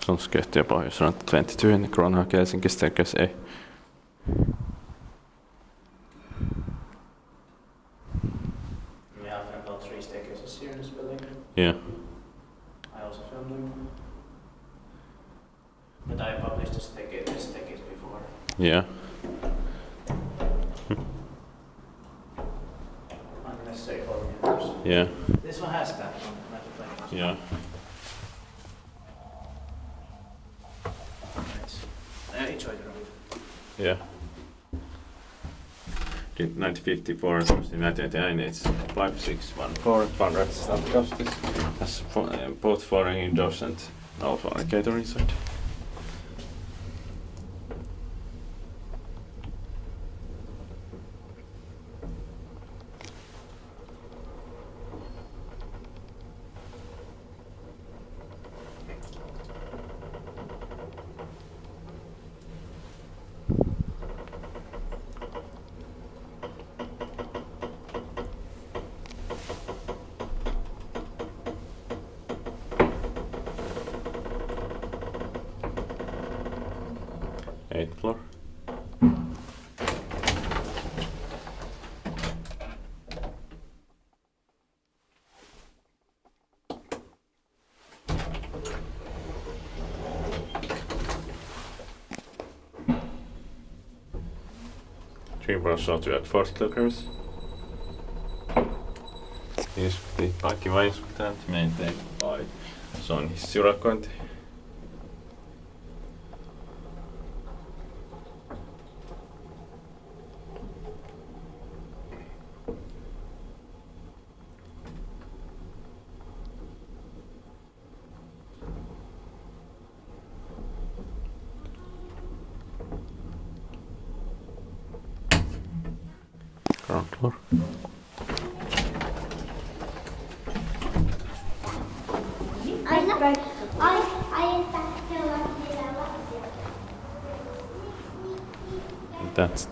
Asuntosketju ja Pohjoisranta 22 in the Kone Helsinki staircase A. We have about 3 staircases here in this building. Yeah. I also filmed them. But I published this staircase before. Yeah. Unnecessary volume. Yeah. This one has that one, not the plane. Yeah. Right. Enjoy the road. Yeah. In 1954 and 1989 it's 5614 Finland stamp justice has both foreign indoors and no fornicator inside. Eighth floor. Three floors shot at 40 lookers. Iskuttiin kaikki vain iskutaan maintain by. Se on hissiurakointi. Ground floor. That's